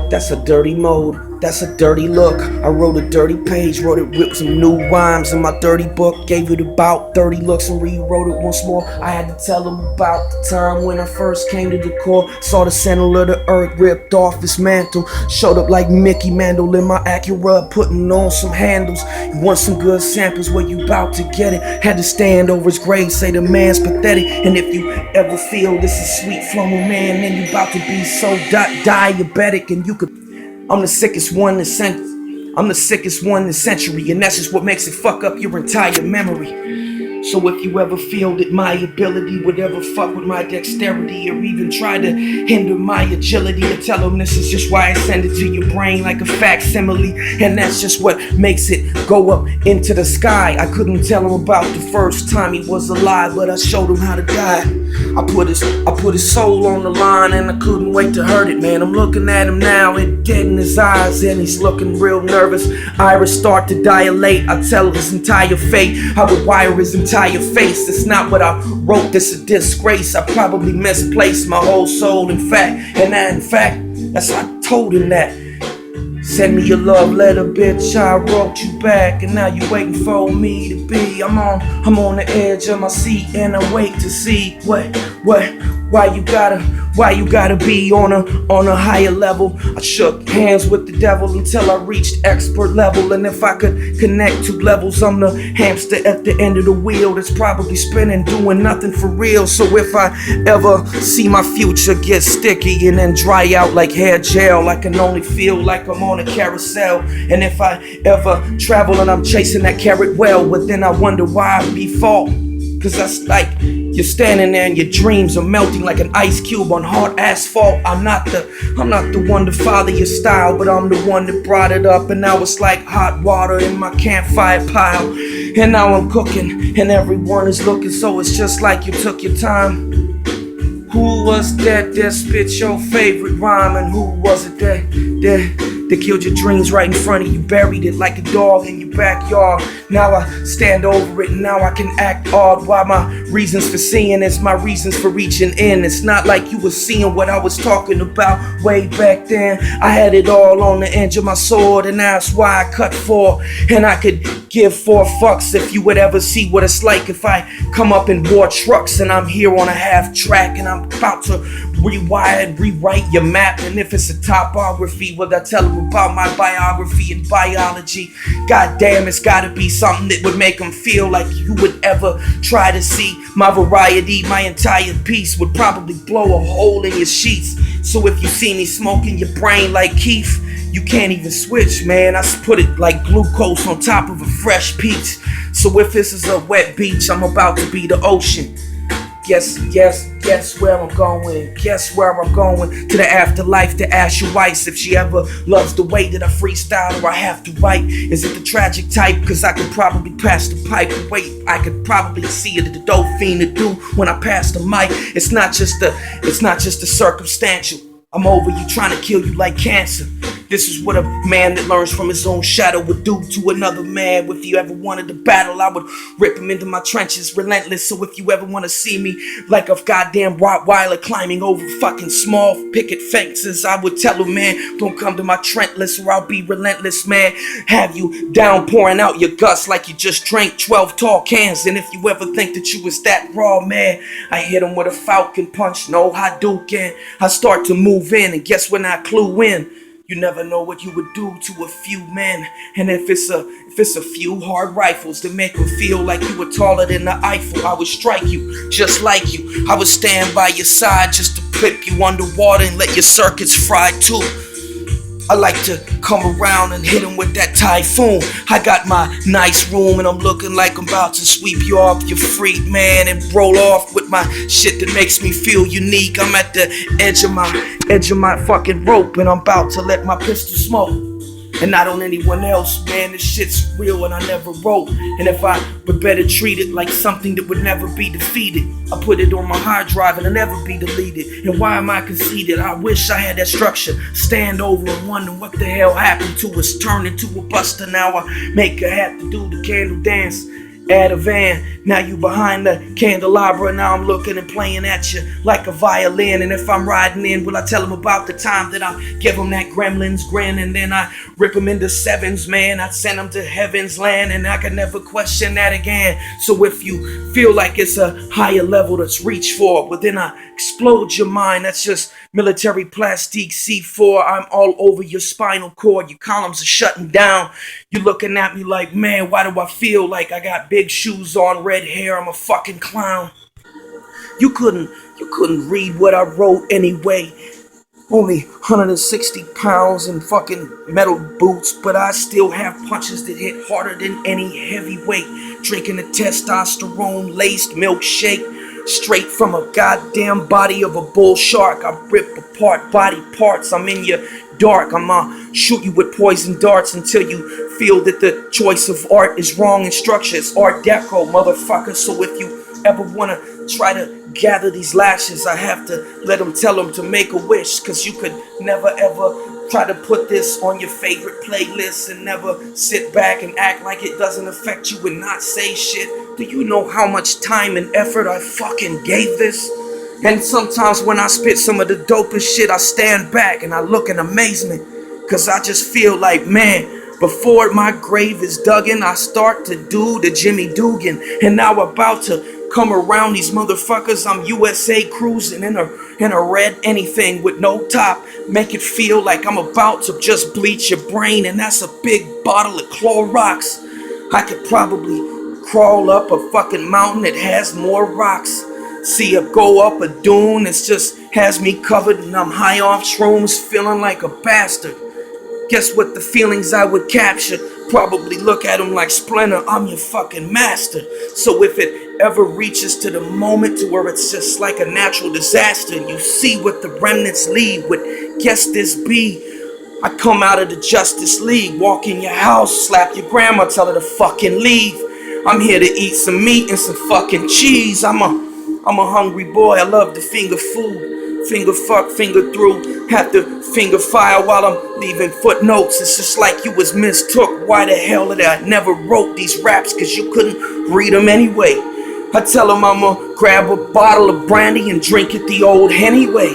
That's a dirty mode, that's a dirty look. I wrote a dirty page, wrote it with some new rhymes in my dirty book. Gave it about 30 looks and rewrote it once more. I had to tell them about the time when I first came to the core. Saw the center of the earth ripped off its mantle. Showed up like Mickey Mantle in my Acura, putting on some handles. You want some good samples, well you bout to get it. Had to stand over his grave, say the man's pathetic. And if you ever feel this is sweet flowing, man, then you bout to be so diabetic. And you could, I'm the sickest one in the century, and that's just what makes it fuck up your entire memory. So if you ever feel that my ability would ever fuck with my dexterity, or even try to hinder my agility, I tell them this is just why I send it to your brain like a facsimile, and that's just what makes it go up into the sky. I couldn't tell him about the first time he was alive, but I showed him how to die. I put his soul on the line, and I couldn't wait to hurt it, man. I'm looking at him now, it dead in his eyes, and he's looking real nervous. Iris start to dilate. I tell his entire fate, I would wire his entire face. It's not what I wrote, this a disgrace. I probably misplaced my whole soul, in fact. And in fact, that's why I told him that. Send me your love letter, bitch, I wrote you back. And now you waiting for me to be. I'm on the edge of my seat, and I wait to see why you gotta be on a higher level. I shook hands with the devil until I reached expert level. And if I could connect two levels, I'm the hamster at the end of the wheel that's probably spinning, doing nothing for real. So if I ever see my future get sticky and then dry out like hair gel, I can only feel like I'm on a carousel. And if I ever travel and I'm chasing that carrot well, but then I wonder why I be fault. Cause that's like you're standing there and your dreams are melting like an ice cube on hard asphalt. I'm not the one to father your style, but I'm the one that brought it up. And now it's like hot water in my campfire pile. And now I'm cooking and everyone is looking, so it's just like you took your time. Who was that spit your favorite rhyme? And who was it that killed your dreams right in front of you, buried it like a dog in your backyard? Now I stand over it and now I can act odd. Why my reasons for seeing is my reasons for reaching in. It's not like you were seeing what I was talking about way back then. I had it all on the edge of my sword, and that's why I cut for. And I could give 4 fucks if you would ever see what it's like if I come up in war trucks and I'm here on a half track and I'm about to rewire and rewrite your map. And if it's a topography, well, I tell them about my biography and biology. God damn, it's gotta be something that would make them feel like you would ever try to see my variety. My entire piece would probably blow a hole in your sheets. So if you see me smoking your brain like Keith, you can't even switch, man. I put it like glucose on top of a fresh peach. So if this is a wet beach, I'm about to be the ocean. Guess where I'm going. Guess where I'm going. To the afterlife to ask your wife if she ever loves the way that I freestyle or I have to write. Is it the tragic type? Cause I could probably pass the pipe. Wait, I could probably see it the dope fiend to do when I pass the mic. It's not just the circumstantial. I'm over you trying to kill you like cancer. This is what a man that learns from his own shadow would do to another man. If you ever wanted to battle, I would rip him into my trenches, relentless. So if you ever want to see me like a goddamn Rottweiler climbing over fucking small picket fences, I would tell him, man, don't come to my Trentless or I'll be relentless, man. Have you downpouring out your guts like you just drank 12 tall cans. And if you ever think that you was that raw, man, I hit him with a falcon punch, no Hadouken. I start to move in, and guess when I clue in? You never know what you would do to a few men. And if it's a few hard rifles that make them feel like you were taller than the Eiffel, I would strike you just like you. I would stand by your side just to flip you underwater and let your circuits fry too. I like to come around and hit him with that typhoon. I got my nice room and I'm looking like I'm about to sweep you off your freak, man, and roll off with my shit that makes me feel unique. I'm at the edge of my fucking rope and I'm about to let my pistol smoke. And not on anyone else, man, this shit's real and I never wrote. And if I would better treat it like something that would never be defeated, I put it on my hard drive and it'll never be deleted. And why am I conceited? I wish I had that structure. Stand over and wonder what the hell happened to us. Turn into a buster, now I make her have to do the candle dance. Add a van, now you behind the candelabra. Now I'm looking and playing at you like a violin. And if I'm riding in, will I tell them about the time that I give them that gremlin's grin? And then I rip them into sevens, man. I send them to heaven's land, and I can never question that again. So if you feel like it's a higher level that's reached for, well then I explode your mind. That's just military plastique C4. I'm all over your spinal cord. Your columns are shutting down. You're looking at me like, man, why do I feel like I got big shoes on, red hair? I'm a fucking clown. You couldn't read what I wrote anyway. Only 160 pounds and fucking metal boots, but I still have punches that hit harder than any heavyweight. Drinking a testosterone laced milkshake straight from a goddamn body of a bull shark. I rip apart body parts. I'm in your dark. I'ma shoot you with poison darts until you feel that the choice of art is wrong in structure. It's Art Deco, motherfucker. So if you ever wanna try to gather these lashes, I have to let them tell them to make a wish. Cause you could never ever try to put this on your favorite playlist and never sit back and act like it doesn't affect you and not say shit. Do you know how much time and effort I fucking gave this? And sometimes when I spit some of the dopest shit, I stand back and I look in amazement. Cause I just feel like, man, before my grave is dug in, I start to do the Jimmy Dugan. And now about to come around these motherfuckers, I'm USA cruising in a red anything with no top. Make it feel like I'm about to just bleach your brain, and that's a big bottle of Clorox. I could probably crawl up a fucking mountain that has more rocks. See it go up a dune that just has me covered, and I'm high off shrooms feeling like a bastard. Guess what the feelings I would capture? Probably look at them like Splinter, I'm your fucking master. So if it ever reaches to the moment to where it's just like a natural disaster and you see what the remnants leave, would guess this be? I come out of the Justice League, walk in your house, slap your grandma, tell her to fucking leave. I'm here to eat some meat and some fucking cheese. I'm a hungry boy, I love to finger food. Finger fuck, finger through, have to finger fire while I'm leaving footnotes. It's just like you was mistook. Why the hell did I never wrote these raps? Cause you couldn't read them anyway. I tell them I'ma grab a bottle of brandy and drink it the old Henny way.